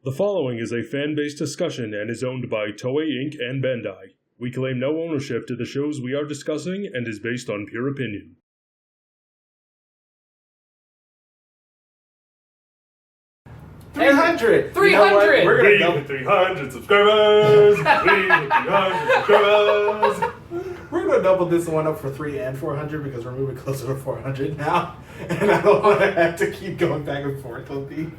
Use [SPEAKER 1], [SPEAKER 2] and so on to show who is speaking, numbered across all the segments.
[SPEAKER 1] The following is a fan-based discussion and is owned by Toei Inc. and Bandai. We claim no ownership to the shows we are discussing and is based on pure opinion.
[SPEAKER 2] $300!
[SPEAKER 3] 300!
[SPEAKER 2] We're
[SPEAKER 1] We
[SPEAKER 2] gonna
[SPEAKER 1] hit 300 subscribers! We hit 300 subscribers!
[SPEAKER 2] We're gonna double this one up for 3 and 400 because we're moving closer to 400 now, and I don't want to have to keep going back and forth on these.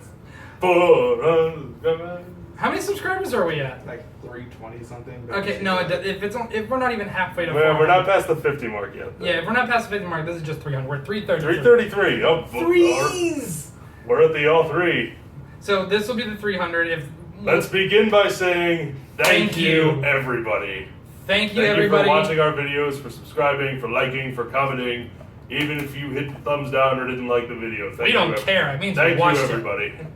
[SPEAKER 1] 400.
[SPEAKER 3] How many subscribers are we at?
[SPEAKER 2] Like 320 something.
[SPEAKER 3] Okay, no, if we're not even halfway to
[SPEAKER 1] We're
[SPEAKER 3] 400.
[SPEAKER 1] not past the 50 mark yet. Though.
[SPEAKER 3] Yeah, if we're not past the 50 mark, this is just 300. We're at 330.
[SPEAKER 1] 333. Oh,
[SPEAKER 2] Threes!
[SPEAKER 1] we're at the all three.
[SPEAKER 3] So this will be the 300.
[SPEAKER 1] Let's begin by saying thank
[SPEAKER 3] Thank
[SPEAKER 1] you,
[SPEAKER 3] you.
[SPEAKER 1] everybody.
[SPEAKER 3] Thank you,
[SPEAKER 1] Thank
[SPEAKER 3] everybody.
[SPEAKER 1] you for watching our videos, for subscribing, for liking, for commenting. Even if you hit thumbs down or didn't like the video, thank
[SPEAKER 3] We
[SPEAKER 1] you.
[SPEAKER 3] don't care. It means
[SPEAKER 1] Thank
[SPEAKER 3] we
[SPEAKER 1] you,
[SPEAKER 3] watched
[SPEAKER 1] everybody.
[SPEAKER 3] it.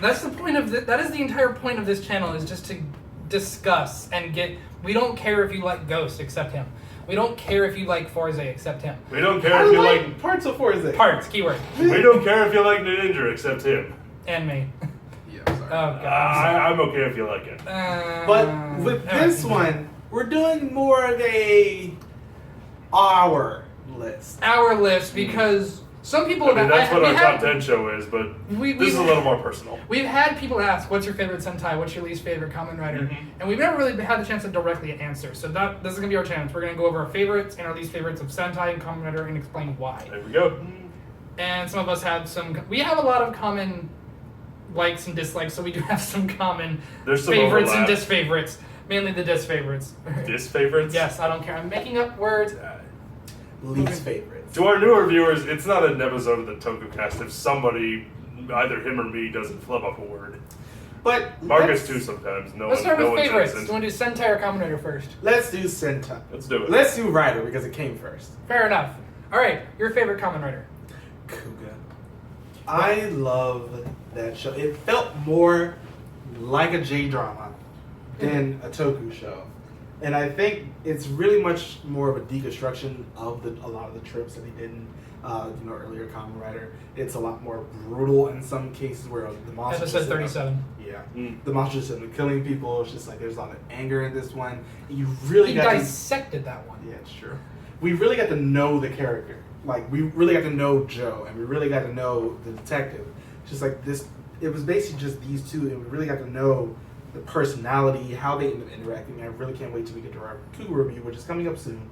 [SPEAKER 3] That's the point of that is the entire point of this channel, is just to discuss and get. We don't care if you like Ghost, except him. We don't care if you like Forze, except him.
[SPEAKER 1] We don't care
[SPEAKER 2] I
[SPEAKER 1] if you
[SPEAKER 2] like parts of Forza.
[SPEAKER 3] Parts, keyword,
[SPEAKER 1] We don't care if you like Ninja, except him.
[SPEAKER 3] and me.
[SPEAKER 2] Yeah,
[SPEAKER 3] Oh
[SPEAKER 2] sorry.
[SPEAKER 3] god.
[SPEAKER 1] I'm okay if you like it.
[SPEAKER 2] But with this one, we're doing more of a our list.
[SPEAKER 3] our list, because some people
[SPEAKER 1] I mean, that's what
[SPEAKER 3] we
[SPEAKER 1] our
[SPEAKER 3] had-
[SPEAKER 1] top 10 show is, but
[SPEAKER 3] we-
[SPEAKER 1] this is a little more personal.
[SPEAKER 3] We've had people ask, "What's your favorite Sentai? What's your least favorite Kamen Rider?" And we've never really had the chance to directly answer. So this is gonna be our chance. We're gonna go over our favorites and our least favorites of Sentai and Kamen Rider and explain why.
[SPEAKER 1] There we go.
[SPEAKER 3] And some of us have some. We have a lot of common likes and dislikes, so we do have some common
[SPEAKER 1] There's some
[SPEAKER 3] favorites
[SPEAKER 1] overlap.
[SPEAKER 3] and disfavorites. Mainly the disfavorites.
[SPEAKER 1] Disfavorites?
[SPEAKER 3] Yes, I don't care. I'm making up words.
[SPEAKER 2] Least favorites.
[SPEAKER 1] To our newer viewers, it's not an episode of the Tokucast if somebody, either him or me, doesn't flub up a word.
[SPEAKER 2] But
[SPEAKER 1] Marcus too sometimes.
[SPEAKER 3] Let's start with
[SPEAKER 1] one's
[SPEAKER 3] favorites. Do
[SPEAKER 1] innocent.
[SPEAKER 3] you want to do Sentai or Kamen Rider first?
[SPEAKER 2] let's do Sentai.
[SPEAKER 1] Let's do it.
[SPEAKER 2] Let's do Rider because it came first.
[SPEAKER 3] Fair enough. All right, your favorite Kamen Rider.
[SPEAKER 2] Kuga. I love that show. It felt more like a J-drama than a Toku show. And I think it's really much more of a deconstruction of a lot of the tropes that he did in earlier Kamen Rider. It's a lot more brutal in some cases where the monsters
[SPEAKER 3] Episode 37.
[SPEAKER 2] The monsters have been killing people. It's just like there's a lot of anger in this one. You really
[SPEAKER 3] He
[SPEAKER 2] got to
[SPEAKER 3] dissected that one.
[SPEAKER 2] yeah, it's true. We really got to know the character. Like, we really got to know Joe, and we really got to know the detective. Just like this, it was basically just these two, and we really got to know the personality, how they end up interacting. I really can't wait till we get to our Kuga review, which is coming up soon.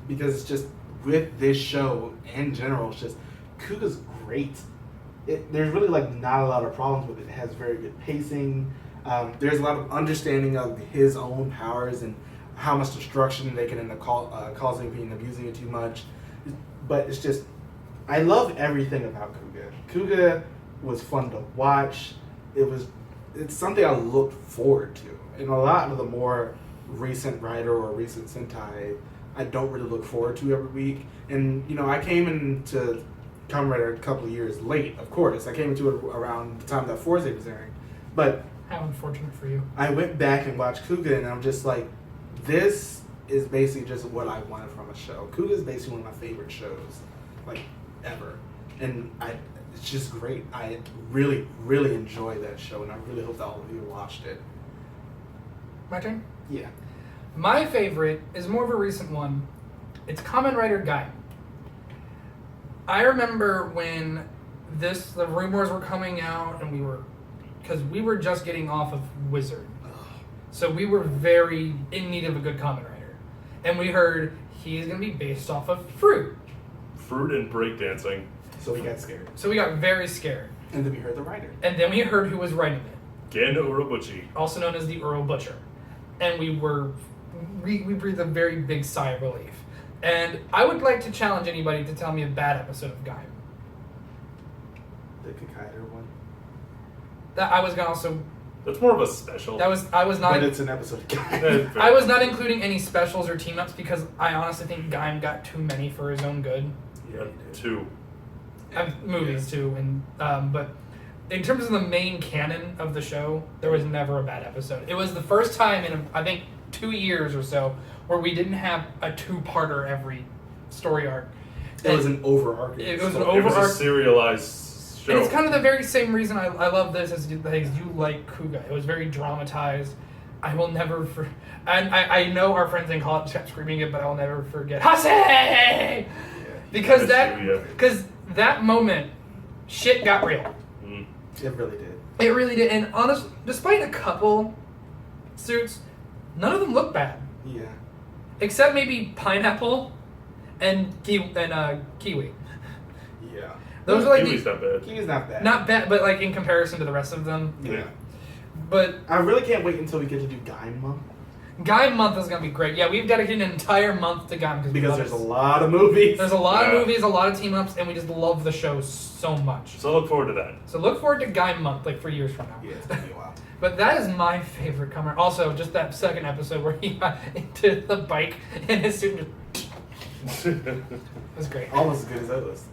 [SPEAKER 2] Because it's just, with this show in general, it's just, Kuga's great. There's really, like, not a lot of problems with it. It has very good pacing. There's a lot of understanding of his own powers and how much destruction they can end up causing if he's abusing it too much. But it's just, I love everything about Kuga. Kuga was fun to watch. It's something I looked forward to. And a lot of the more recent Rider or recent Sentai, I don't really look forward to every week. And, I came into Kamen Rider a couple of years late, of course. I came into it around the time that Forze was airing. But
[SPEAKER 3] How unfortunate for you.
[SPEAKER 2] I went back and watched Kuga, and I'm just like, this is basically just what I wanted from a show. Kuga is basically one of my favorite shows, like, ever. And it's just great. I really, really enjoyed that show, and I really hope that all of you watched it.
[SPEAKER 3] My turn?
[SPEAKER 2] Yeah.
[SPEAKER 3] My favorite is more of a recent one. It's Kamen Rider Gaim. I remember when the rumors were coming out, and because we were just getting off of Wizard. So we were very in need of a good Kamen Rider. And we heard he's going to be based off of Fruit.
[SPEAKER 1] Fruit and breakdancing.
[SPEAKER 2] So we got scared.
[SPEAKER 3] So we got very scared.
[SPEAKER 2] And then we heard the writer.
[SPEAKER 3] And then we heard who was writing it,
[SPEAKER 1] Gen Urobuchi.
[SPEAKER 3] also known as the Earl Butcher. And we breathed a very big sigh of relief. And I would like to challenge anybody to tell me a bad episode of Gaim.
[SPEAKER 2] The Kakaider one.
[SPEAKER 3] That I was gonna also.
[SPEAKER 1] That's more of a special.
[SPEAKER 3] I was not.
[SPEAKER 2] But it's an episode of Guy.
[SPEAKER 3] I was not including any specials or team ups because I honestly think Gaim got too many for his own good.
[SPEAKER 1] Yeah, two.
[SPEAKER 3] Movies too, and but in terms of the main canon of the show, there was never a bad episode. It was the first time in I think 2 years or so where we didn't have a two-parter every story arc.
[SPEAKER 2] It was an overarching.
[SPEAKER 3] It was an
[SPEAKER 1] It was a
[SPEAKER 3] overarch.
[SPEAKER 1] serialized show.
[SPEAKER 3] And it's kind of the very same reason I love this as you like Kuga. It was very dramatized. I will never and I know our friends didn't call it, kept screaming it, but I will never forget Hase! Because that moment, shit got real.
[SPEAKER 2] It really did.
[SPEAKER 3] It really did. And honestly, despite a couple suits, none of them look bad.
[SPEAKER 2] Yeah.
[SPEAKER 3] Except maybe Pineapple and Kiwi.
[SPEAKER 2] Yeah.
[SPEAKER 3] Those are like
[SPEAKER 1] Kiwi's not bad.
[SPEAKER 2] Kiwi's not bad.
[SPEAKER 3] not bad, but like in comparison to the rest of them.
[SPEAKER 2] Yeah.
[SPEAKER 3] But
[SPEAKER 2] I really can't wait until we get to do Guy Month.
[SPEAKER 3] Guy Month is gonna be great. Yeah, we've dedicated an entire month to Guy
[SPEAKER 2] because there's a lot of movies.
[SPEAKER 3] There's a lot of movies, a lot of team ups, and we just love the show so much.
[SPEAKER 1] So look forward to that.
[SPEAKER 3] So look forward to Guy Month, like for years from now.
[SPEAKER 2] Yeah, it's gonna be a while.
[SPEAKER 3] But that is my favorite Kamen. Also, just that second episode where he got into the bike and his suit just it was great.
[SPEAKER 2] Almost as good as those.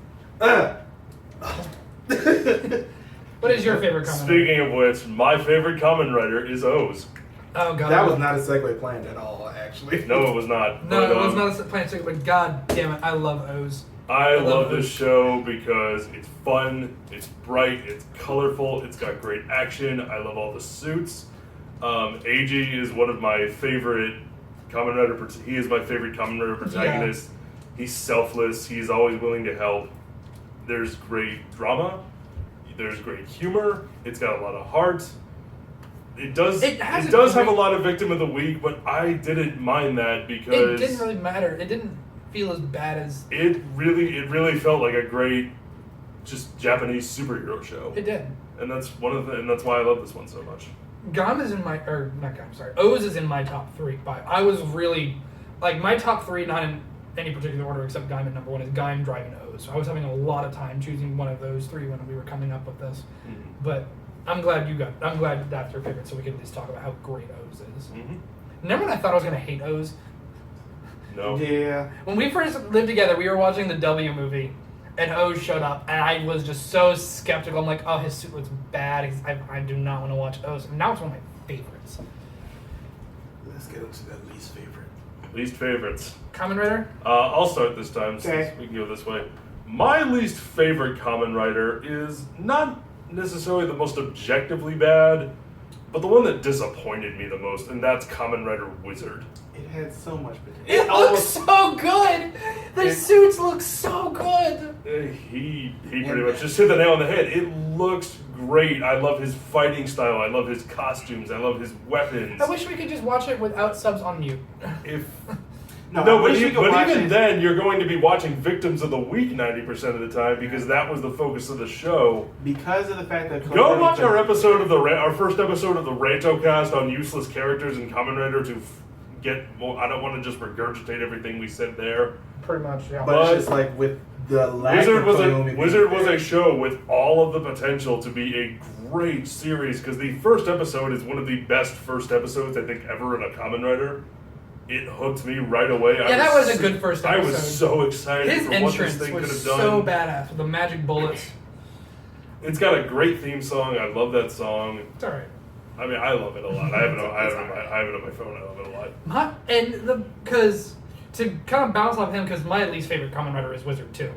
[SPEAKER 3] What is your favorite Kamen?
[SPEAKER 1] Speaking of which, my favorite Kamen Rider is O's.
[SPEAKER 3] Oh god,
[SPEAKER 2] that was not a segue planned at all, actually.
[SPEAKER 1] No, it was not.
[SPEAKER 3] No,
[SPEAKER 1] but,
[SPEAKER 3] it was not a planned segue, but god damn it, I love O's.
[SPEAKER 1] I love this show because it's fun, it's bright, it's colorful, it's got great action. I love all the suits. Eiji is one of my favorite Kamen Rider. He is my favorite Kamen Rider protagonist. Yeah. He's selfless. He's always willing to help. There's great drama. There's great humor. It's got a lot of heart. It does have a lot of Victim of the Week, but I didn't mind that because
[SPEAKER 3] it didn't really matter. It didn't feel as bad as
[SPEAKER 1] it really felt like a great just Japanese superhero show.
[SPEAKER 3] It did.
[SPEAKER 1] And that's and that's why I love this one so much.
[SPEAKER 3] Gam is in my O's is in my top 3. I was really like my top 3, not in any particular order except Gaim at number 1 is Gaim driving O's. So I was having a lot of time choosing one of those 3 when we were coming up with this. Mm-hmm. But I'm glad that's your favorite, so we can at least talk about how great O's is. Mm-hmm. Remember when I thought I was gonna hate O's?
[SPEAKER 1] No.
[SPEAKER 2] Yeah.
[SPEAKER 3] When we first lived together, we were watching the W movie, and O's showed up, and I was just so skeptical. I'm like, oh, his suit looks bad. I do not want to watch O's. And now it's one of my favorites.
[SPEAKER 2] Let's get into that least favorite.
[SPEAKER 1] Least favorites.
[SPEAKER 3] Kamen Rider?
[SPEAKER 1] I'll start this time since we can go this way. My least favorite Kamen Rider is not necessarily the most objectively bad, but the one that disappointed me the most, and that's Kamen Rider Wizard.
[SPEAKER 2] It had so much potential.
[SPEAKER 3] It looks so good! The suits look so good!
[SPEAKER 1] He pretty much just hit the nail on the head. It looks great. I love his fighting style. I love his costumes. I love his weapons.
[SPEAKER 3] I wish we could just watch it without subs on mute.
[SPEAKER 1] But even then, you're going to be watching Victims of the Week 90% of the time because that was the focus of the show.
[SPEAKER 2] Because of the fact that
[SPEAKER 1] go watch our episode of our first episode of the Tokucast on useless characters in Kamen Rider to get. Well, I don't want to just regurgitate everything we said there.
[SPEAKER 3] Pretty much, yeah.
[SPEAKER 2] But it's just like with the lack
[SPEAKER 1] Wizard was a show with all of the potential to be a great series because the first episode is one of the best first episodes I think ever in a Kamen Rider. It hooked me right away.
[SPEAKER 3] That was a good first episode.
[SPEAKER 1] I was so excited
[SPEAKER 3] His
[SPEAKER 1] for what this thing could have done.
[SPEAKER 3] His entrance was so badass with the magic bullets.
[SPEAKER 1] It's got a great theme song. I love that song.
[SPEAKER 3] It's alright.
[SPEAKER 1] I mean, I love it a lot. I have it on my phone. I love it a lot.
[SPEAKER 3] Because to kind of bounce off him, because my least favorite Kamen Rider is Wizard too.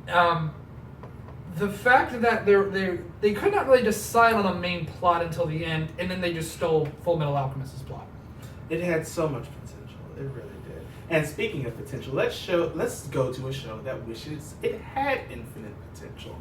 [SPEAKER 3] The fact that they could not really decide on a main plot until the end, and then they just stole Full Metal Alchemist's plot.
[SPEAKER 2] It had so much potential. It really did. And speaking of potential, let's go to a show that wishes it had infinite potential.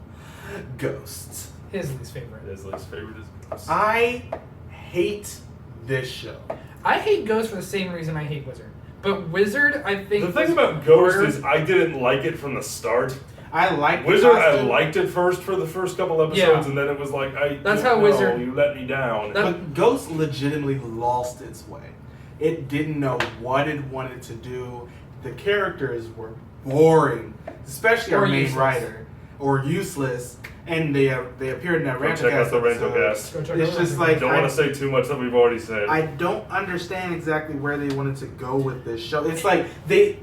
[SPEAKER 2] Ghosts.
[SPEAKER 3] His least favorite.
[SPEAKER 1] His least favorite is Ghosts.
[SPEAKER 2] I hate this show.
[SPEAKER 3] I hate Ghost for the same reason I hate Wizard. But Wizard, I think...
[SPEAKER 1] The thing about Ghost is I didn't like it from the start.
[SPEAKER 2] I liked
[SPEAKER 1] Wizard. I liked it for the first couple episodes, and then it was like, Wizard. You let me down.
[SPEAKER 2] But Ghost legitimately lost its way. It didn't know what it wanted to do. The characters were boring, especially our main writer, or useless. And they appeared in that Rantocast.
[SPEAKER 1] Check out the Rantocast.
[SPEAKER 2] It's just like
[SPEAKER 1] don't want to say too much that we've already said.
[SPEAKER 2] I don't understand exactly where they wanted to go with this show. It's like the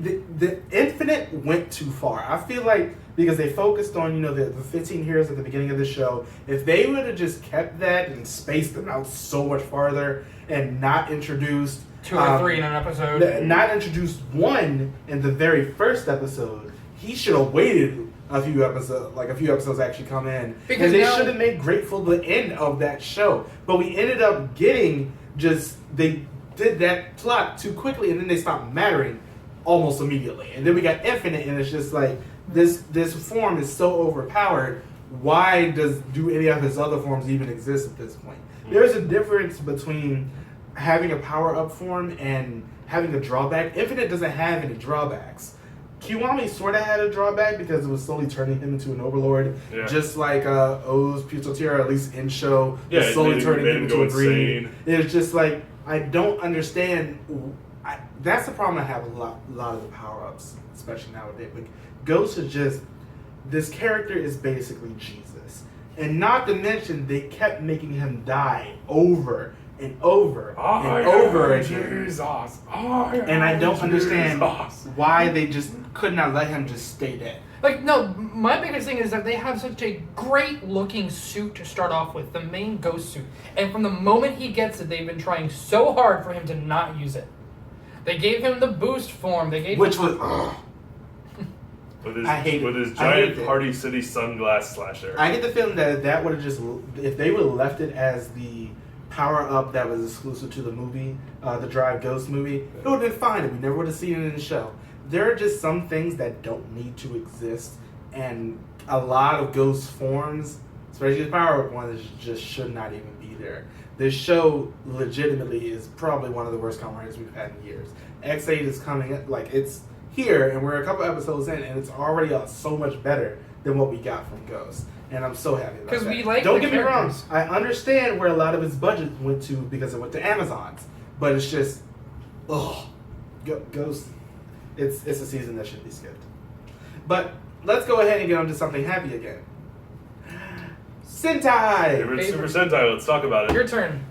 [SPEAKER 2] Infinite went too far. I feel like because they focused on the 15 heroes at the beginning of the show. If they would have just kept that and spaced them out so much farther and not introduced
[SPEAKER 3] 2 or 3 in an episode,
[SPEAKER 2] not introduced one in the very first episode, he should have waited a few episodes actually come in.
[SPEAKER 3] Because
[SPEAKER 2] and they
[SPEAKER 3] now-
[SPEAKER 2] should have made Grateful the end of that show. But we ended up getting they did that plot too quickly and then they stopped mattering almost immediately. And then we got Infinite and it's just like this form is so overpowered. Why do any of his other forms even exist at this point? There's a difference between having a power-up form and having a drawback. Infinite doesn't have any drawbacks. Kiwami sort of had a drawback because it was slowly turning him into an overlord, just like O's Putotira, at least in show, was slowly turning him into a green. It's just like, I don't understand. That's the problem I have with a lot of the power-ups, especially nowadays. Like, Ghost is just, this character is basically Jesus. And not to mention, they kept making him die over and over and over again.
[SPEAKER 3] Jesus.
[SPEAKER 2] And I don't understand why they just could not let him just stay dead.
[SPEAKER 3] Like, no, my biggest thing is that they have such a great looking suit to start off with, the main Ghost suit. And from the moment he gets it, they've been trying so hard for him to not use it. They gave him the boost form. With
[SPEAKER 1] his giant Party City sunglass slasher.
[SPEAKER 2] I get the feeling that would have just, if they would have left it as the power up that was exclusive to the movie, the Drive Ghost movie, it would have been fine. We never would have seen it in the show. There are just some things that don't need to exist, and a lot of Ghost forms, especially the power up ones, just should not even be there. This show legitimately is probably one of the worst Kamen Riders we've had in years. X8 is coming, like, it's here, and we're a couple episodes in, and it's already so much better than what we got from Ghost. And I'm so happy about that.
[SPEAKER 3] Because we like
[SPEAKER 2] Don't
[SPEAKER 3] the
[SPEAKER 2] get me wrong,
[SPEAKER 3] characters.
[SPEAKER 2] I understand where a lot of his budget went to because it went to Amazon's. But it's just, Ghost, it's a season that should be skipped. But let's go ahead and get on to something happy again. Sentai!
[SPEAKER 1] Favorite Super Sentai, let's talk about it.
[SPEAKER 3] Your turn.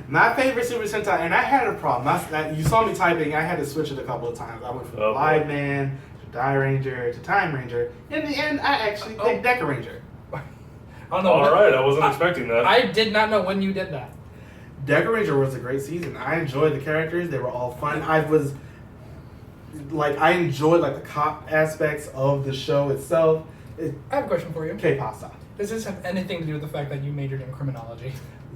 [SPEAKER 2] My favorite Super Sentai, and I had a problem. You saw me typing, I had to switch it a couple of times. I went from Live Man to Die Ranger to Time Ranger. In the end, I actually picked Deca Ranger.
[SPEAKER 3] I don't know.
[SPEAKER 1] Alright, I wasn't expecting that.
[SPEAKER 3] I did not know when you did that.
[SPEAKER 2] Deca Ranger was a great season. I enjoyed the characters. They were all fun. I enjoyed the cop aspects of the show itself.
[SPEAKER 3] I have a question for you.
[SPEAKER 2] K-pasta.
[SPEAKER 3] Does this have anything to do with the fact that you majored in criminology?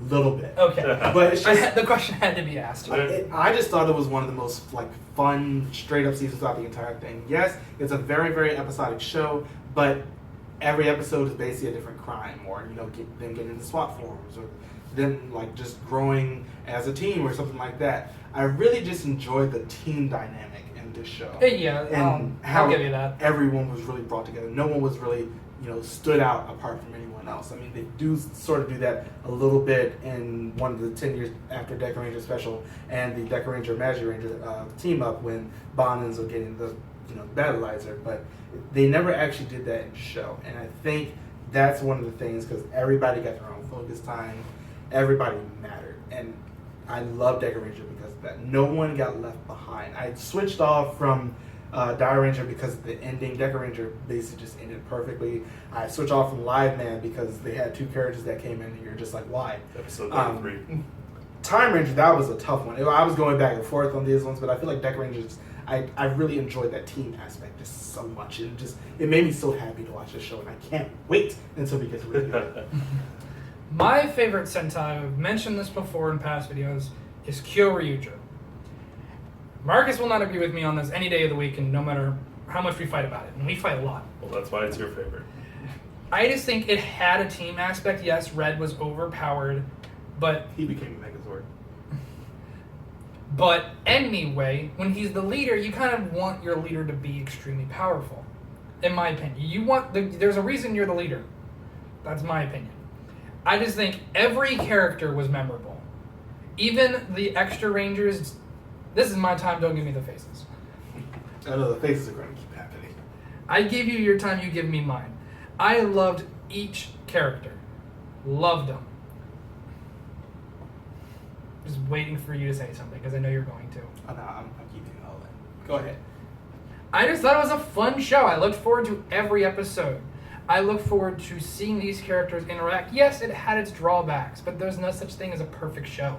[SPEAKER 2] Little bit.
[SPEAKER 3] Okay.
[SPEAKER 2] But it's just,
[SPEAKER 3] The question had to be asked.
[SPEAKER 2] I just thought it was one of the most fun, straight up seasons throughout the entire thing. Yes, it's a very, very episodic show, but every episode is basically a different crime, or them getting into SWAT forms, or them just growing as a team, or something like that. I really just enjoyed the team dynamic in this show.
[SPEAKER 3] Yeah,
[SPEAKER 2] and
[SPEAKER 3] I'll give you that.
[SPEAKER 2] Everyone was really brought together. No one was really stood out apart from anyone else. I mean, they do sort of do that a little bit in one of the 10 years after Deca Ranger special and the Deca Ranger Magic Ranger team up when Bon ends up getting the battleizer, but they never actually did that in the show. And I think that's one of the things, because everybody got their own focus time, everybody mattered, and I love Deca Ranger because of that. No one got left behind. I switched off from Die Ranger because the ending. Deca Ranger basically just ended perfectly. I switched off from Live Man because they had two characters that came in and you're just like, why?
[SPEAKER 1] Episode 93.
[SPEAKER 2] Time Ranger, that was a tough one. I was going back and forth on these ones, but I feel like Deca Ranger, I really enjoyed that team aspect just so much. And it made me so happy to watch this show, and I can't wait until we get to review it.
[SPEAKER 3] My favorite Sentai, I've mentioned this before in past videos, is Kyoryuger. Marcus will not agree with me on this any day of the week, and no matter how much we fight about it, and we fight a lot.
[SPEAKER 1] Well, that's why it's your favorite.
[SPEAKER 3] I just think it had a team aspect. Yes, Red was overpowered, but
[SPEAKER 2] He became a Megazord.
[SPEAKER 3] But anyway, when he's the leader, you kind of want your leader to be extremely powerful. In my opinion. There's a reason you're the leader. That's my opinion. I just think every character was memorable. Even the extra Rangers. This is my time, don't give me the faces.
[SPEAKER 2] I know the faces are going to keep happening.
[SPEAKER 3] I give you your time, you give me mine. I loved each character. Loved them. Just waiting for you to say something, because I know you're going to.
[SPEAKER 2] Oh, no, I'm keeping all that. Go ahead.
[SPEAKER 3] I just thought it was a fun show. I looked forward to every episode. I look forward to seeing these characters interact. Yes, it had its drawbacks, but there's no such thing as a perfect show.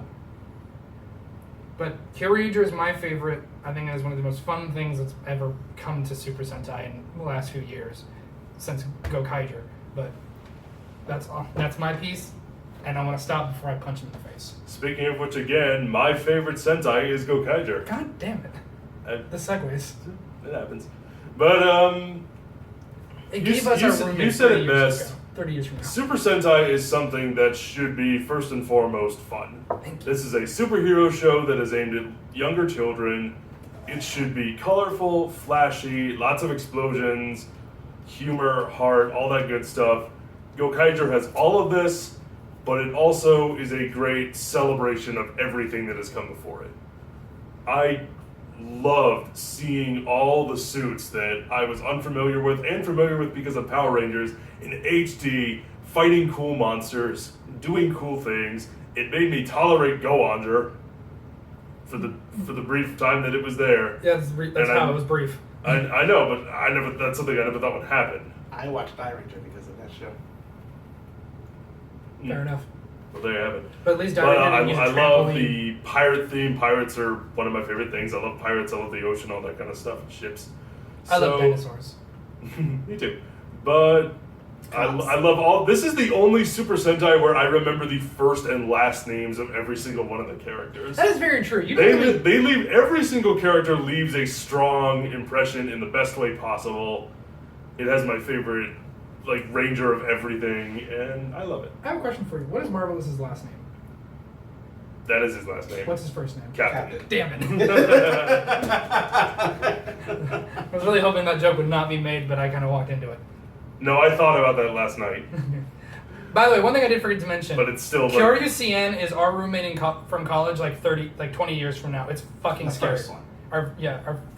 [SPEAKER 3] But Kyoryuger is my favorite. I think it is one of the most fun things that's ever come to Super Sentai in the last few years. since Gokaiger. But that's my piece, and I want to stop before I punch him in the face.
[SPEAKER 1] Speaking of which, again, my favorite Sentai is Gokaiger.
[SPEAKER 3] God damn it. The segues.
[SPEAKER 1] It happens. But,
[SPEAKER 3] It gave us our roommate
[SPEAKER 1] you said
[SPEAKER 3] 30
[SPEAKER 1] it
[SPEAKER 3] years
[SPEAKER 1] best.
[SPEAKER 3] ago, 30 years from now.
[SPEAKER 1] Super Sentai is something that should be first and foremost fun.
[SPEAKER 3] Thank you.
[SPEAKER 1] This is a superhero show that is aimed at younger children. It should be colorful, flashy, lots of explosions, humor, heart, all that good stuff. Gokaiger has all of this, but it also is a great celebration of everything that has come before it. I loved seeing all the suits that I was unfamiliar with and familiar with because of Power Rangers in HD, fighting cool monsters, doing cool things. It made me tolerate Go-Onger for the brief time that it was there.
[SPEAKER 3] Yeah, that's how it was brief.
[SPEAKER 1] I know, but that's something I never thought would happen.
[SPEAKER 2] I watched Die Ranger because of that show.
[SPEAKER 3] Fair enough.
[SPEAKER 1] Well, there you have it.
[SPEAKER 3] But at least
[SPEAKER 1] But
[SPEAKER 3] Diamond didn't use a
[SPEAKER 1] I love
[SPEAKER 3] trampoline.
[SPEAKER 1] the pirate theme. Pirates are one of my favorite things. I love pirates. I love the ocean, all that kind of stuff, ships.
[SPEAKER 3] I love dinosaurs.
[SPEAKER 1] Me too. But I love all. This is the only Super Sentai where I remember the first and last names of every single one of the characters.
[SPEAKER 3] That is very true. You don't
[SPEAKER 1] They leave every single character leaves a strong impression in the best way possible. It has my favorite ranger of everything, and I love it.
[SPEAKER 3] I have a question for you. What is Marvelous's last name?
[SPEAKER 1] That is his last name.
[SPEAKER 3] What's his first name?
[SPEAKER 1] Captain.
[SPEAKER 3] Damn it. I was really hoping that joke would not be made, but I kind of walked into it.
[SPEAKER 1] No, I thought about that last night,
[SPEAKER 3] By the way, one thing I did forget to mention.
[SPEAKER 1] but it's still
[SPEAKER 3] Kyoryu Cien is our roommate from college 20 years from now. It's fucking
[SPEAKER 2] The
[SPEAKER 3] scary.
[SPEAKER 2] first one.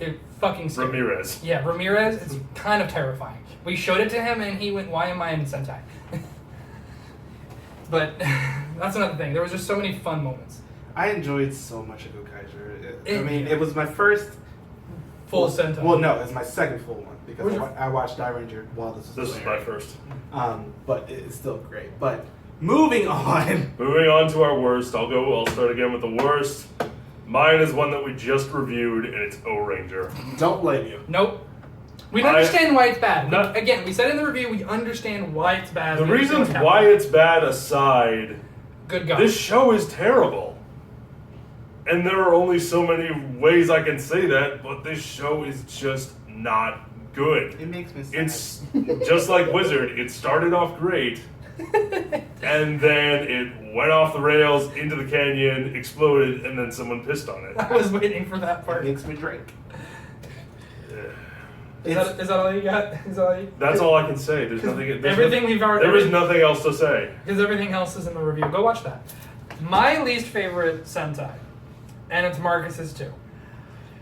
[SPEAKER 3] It's fucking scary.
[SPEAKER 1] Ramirez.
[SPEAKER 3] Yeah, Ramirez, it's kind of terrifying. We showed it to him and he went, why am I in Sentai? But that's another thing. There was just so many fun moments.
[SPEAKER 2] I enjoyed so much of Gokaiger.
[SPEAKER 3] Yeah.
[SPEAKER 2] It was my first
[SPEAKER 3] Full Sentai.
[SPEAKER 2] Well, no, it's my second full one because
[SPEAKER 3] Where's your-
[SPEAKER 2] I watched Die Ranger while this was.
[SPEAKER 1] This is my
[SPEAKER 2] airing.
[SPEAKER 1] first.
[SPEAKER 2] But it's still great. But moving on.
[SPEAKER 1] Moving on to our worst. I'll start again with the worst. Mine is one that we just reviewed, and it's O-Ranger.
[SPEAKER 2] Don't blame you.
[SPEAKER 3] Nope. We understand why it's bad.
[SPEAKER 1] Not-
[SPEAKER 3] Again, we said in the review, we understand why it's bad.
[SPEAKER 1] The
[SPEAKER 3] We understand
[SPEAKER 1] reasons
[SPEAKER 3] what's
[SPEAKER 1] why
[SPEAKER 3] happening.
[SPEAKER 1] it's bad aside,
[SPEAKER 3] Good God.
[SPEAKER 1] this show is terrible. And there are only so many ways I can say that, but this show is just not good.
[SPEAKER 2] It makes me sad.
[SPEAKER 1] It's just like Wizard. It started off great, and then it went off the rails into the canyon, exploded, and then someone pissed on it.
[SPEAKER 3] I was waiting for that
[SPEAKER 2] It
[SPEAKER 3] part.
[SPEAKER 2] makes me drink.
[SPEAKER 3] Is that all you got? Is that all you?
[SPEAKER 1] That's all I can say. There's nothing.
[SPEAKER 3] Everything we've already.
[SPEAKER 1] There is nothing else to say.
[SPEAKER 3] Because everything else is in the review. Go watch that. My least favorite Sentai, and it's Marcus's too.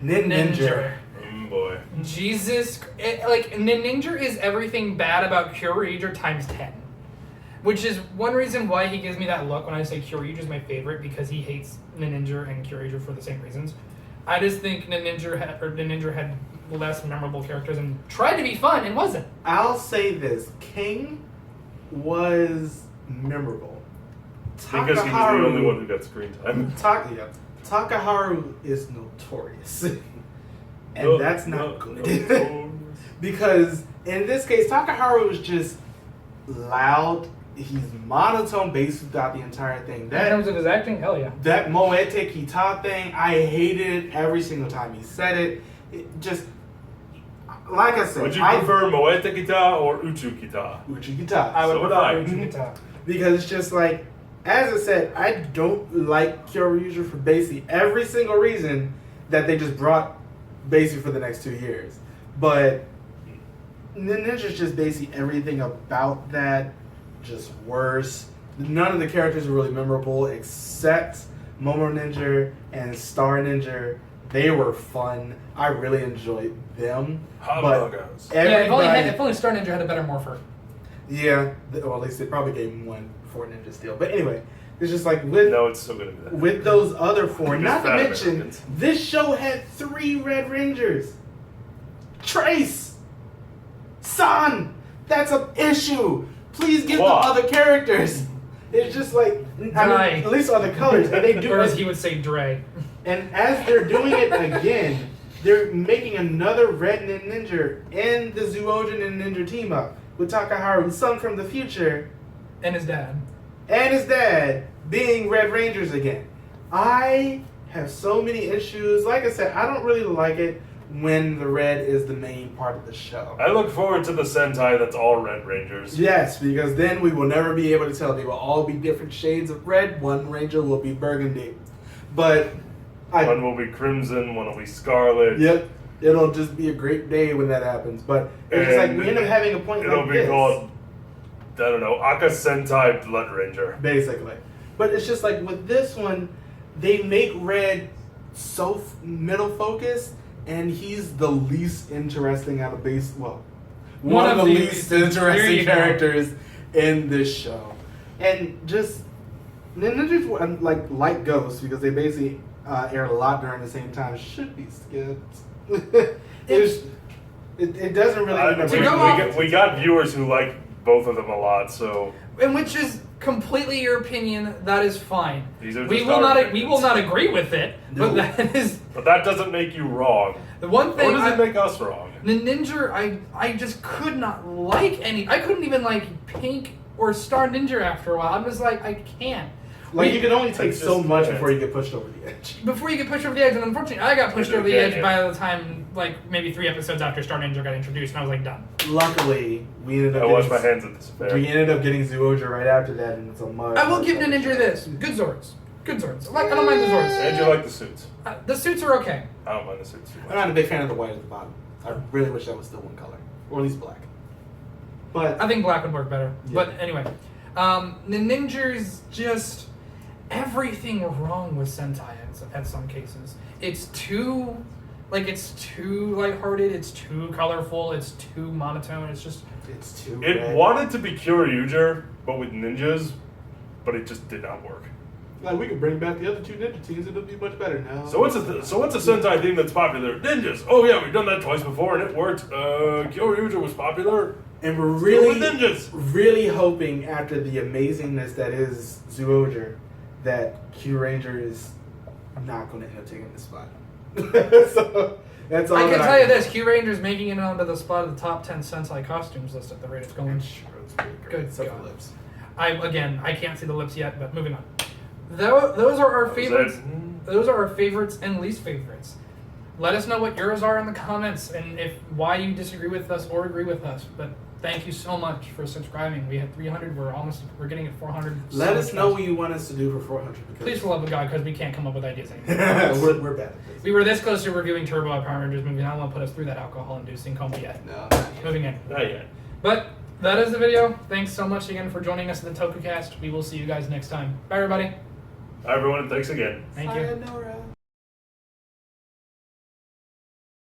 [SPEAKER 2] Ninja.
[SPEAKER 1] Boy.
[SPEAKER 3] Jesus, Ninja is everything bad about Kyoryu times 10. Which is one reason why he gives me that look when I say Kyoryu is my favorite, because he hates Ninja and Kyoryu for the same reasons. I just think Ninja had less memorable characters and tried to be fun and wasn't.
[SPEAKER 2] I'll say this: King was memorable.
[SPEAKER 1] Because he was the only one who got screen time.
[SPEAKER 2] Takaharu is notorious, and
[SPEAKER 1] No,
[SPEAKER 2] that's not good.
[SPEAKER 1] no.
[SPEAKER 2] Because in this case, Takaharu is just loud. He's monotone bass throughout the entire thing.
[SPEAKER 3] In terms of his acting, hell yeah.
[SPEAKER 2] That Moete Kita thing, I hated it every single time he said it. It just, like I said,
[SPEAKER 1] Would you prefer Moete Kita or Uchu Kita?
[SPEAKER 2] Uchi Kita.
[SPEAKER 3] I would
[SPEAKER 1] So would
[SPEAKER 3] prefer
[SPEAKER 1] I.
[SPEAKER 3] Uchi Kita.
[SPEAKER 2] Because it's just like, as I said, I don't like Kyoryu for basically every single reason that they just brought basically for the next 2 years. But Ninja's just basically everything about that just worse. None of the characters are really memorable except Momo Ninja and Star Ninja. They were fun. I really enjoyed them.
[SPEAKER 1] Hamburgers.
[SPEAKER 3] If only Star Ninja had a better morpher.
[SPEAKER 2] Yeah, well, at least they probably gave him one for Ninja Steel. But anyway, it's just like with
[SPEAKER 1] No, it's still gonna be that.
[SPEAKER 2] with those other four.
[SPEAKER 1] Just
[SPEAKER 2] Not to
[SPEAKER 1] fat
[SPEAKER 2] mention,
[SPEAKER 1] Americans.
[SPEAKER 2] this show had 3 Red Rangers. Trace, San. That's an issue. Please give them
[SPEAKER 1] Why?
[SPEAKER 2] other characters. It's just like
[SPEAKER 3] Dry.
[SPEAKER 2] at least other colors, and they do
[SPEAKER 3] Or as
[SPEAKER 2] it.
[SPEAKER 3] he would say, Dre.
[SPEAKER 2] And as they're doing it again, they're making another Red Ninja in the Zoojin and Ninja team up, with Takaharu's son from the future
[SPEAKER 3] And his dad.
[SPEAKER 2] and his dad being Red Rangers again. I have so many issues. Like I said, I don't really like it when the red is the main part of the show.
[SPEAKER 1] I look forward to the Sentai that's all Red Rangers.
[SPEAKER 2] Yes, because then we will never be able to tell. They will all be different shades of red. One ranger will be burgundy. But
[SPEAKER 1] One will be crimson, one will be scarlet.
[SPEAKER 2] Yep. It'll just be a great day when that happens. But it's just like we end up having a point
[SPEAKER 1] It'll
[SPEAKER 2] like
[SPEAKER 1] be
[SPEAKER 2] this.
[SPEAKER 1] called, I don't know, Aka Sentai Blood Ranger.
[SPEAKER 2] Basically. But it's just like with this one, they make Red so middle focused, and he's the least interesting out of base. Well, one of the least
[SPEAKER 3] there
[SPEAKER 2] interesting
[SPEAKER 3] you go.
[SPEAKER 2] characters in this show. And just ninjas were like Ghosts because they basically aired a lot during the same time. Should be skipped. It doesn't really end up
[SPEAKER 3] To go off-
[SPEAKER 1] we got viewers who like both of them a lot, so
[SPEAKER 3] And which is completely your opinion. That is fine.
[SPEAKER 1] These are
[SPEAKER 3] We
[SPEAKER 1] just
[SPEAKER 3] will
[SPEAKER 1] our
[SPEAKER 3] not. We
[SPEAKER 1] opinions.
[SPEAKER 3] will not agree with it.
[SPEAKER 2] No.
[SPEAKER 3] But that is
[SPEAKER 1] but that doesn't make you wrong.
[SPEAKER 3] the one
[SPEAKER 1] Or
[SPEAKER 3] thing.
[SPEAKER 1] does it make us wrong?
[SPEAKER 3] The Ninja, I just could not like any. I couldn't even like Pink or Star Ninja after a while. I'm just like, I can't.
[SPEAKER 2] Like you can only take
[SPEAKER 1] It's
[SPEAKER 2] so
[SPEAKER 1] just-
[SPEAKER 2] much
[SPEAKER 1] yeah.
[SPEAKER 2] before you get pushed over the edge.
[SPEAKER 3] Before you get pushed over the edge, and unfortunately, I got pushed over the
[SPEAKER 1] Yeah,
[SPEAKER 3] edge
[SPEAKER 1] yeah.
[SPEAKER 3] by the time, like, maybe 3 episodes after Star Ninja got introduced, and I was like, done.
[SPEAKER 2] Luckily, we ended up.
[SPEAKER 1] I wash
[SPEAKER 2] getting-
[SPEAKER 1] my hands at this affair.
[SPEAKER 2] We ended up getting Zooja right after that, and it's a mud.
[SPEAKER 3] I will give Ninja this. Good Zords. Good Zords. Like, I don't mind the Zords.
[SPEAKER 1] And you like the suits.
[SPEAKER 3] The suits are okay.
[SPEAKER 1] I don't mind the suits too
[SPEAKER 2] I'm
[SPEAKER 1] much.
[SPEAKER 2] not a big fan of the white at the bottom. I really wish that was still one color, or at least black. But
[SPEAKER 3] I think black would work better.
[SPEAKER 2] Yeah.
[SPEAKER 3] But anyway, the Ninja's just everything wrong with Sentai at some cases. It's too lighthearted. It's too colorful. It's too monotone. It's just
[SPEAKER 2] it's too.
[SPEAKER 1] It
[SPEAKER 2] red.
[SPEAKER 1] wanted to be Kyoryuger, but with ninjas, but it just did not work.
[SPEAKER 2] Like we could bring back the other two ninja teams, it'll be much better now.
[SPEAKER 1] So what's a Sentai theme that's popular? Ninjas. Oh yeah, we've done that twice before and it worked. Kyoryuger was popular.
[SPEAKER 2] And we're
[SPEAKER 1] Go
[SPEAKER 2] really,
[SPEAKER 1] with ninjas.
[SPEAKER 2] really hoping after the amazingness that is Zooja, that Q Ranger is not going to end up taking this spot. So that's all.
[SPEAKER 3] I can
[SPEAKER 2] that
[SPEAKER 3] tell you this: Q Ranger's making it onto the spot of the top 10 Sentai costumes list at the rate it's going.
[SPEAKER 1] That's pretty great.
[SPEAKER 3] Good
[SPEAKER 2] Except
[SPEAKER 3] God.
[SPEAKER 2] for lips.
[SPEAKER 3] I can't see the lips yet, but moving on. Those are our favorites. Those are our favorites and least favorites. Let us know what yours are in the comments and if why you disagree with us or agree with us. But thank you so much for subscribing. We had 300. We're getting at 400.
[SPEAKER 2] Let us know what you want us to do for 400. Because
[SPEAKER 3] Please, for the love of God, because we can't come up with ideas anymore.
[SPEAKER 2] we're bad at this.
[SPEAKER 3] We were this close to reviewing Turbo Power Rangers movie. I don't want to put us through that alcohol-inducing coma yet.
[SPEAKER 2] No, not yet.
[SPEAKER 3] Moving in.
[SPEAKER 1] Not yet.
[SPEAKER 3] But that is the video. Thanks so much again for joining us in the Tokucast. We will see you guys next time. Bye, everybody.
[SPEAKER 1] Hi everyone, and thanks again.
[SPEAKER 3] Thank you.
[SPEAKER 2] Sayonara.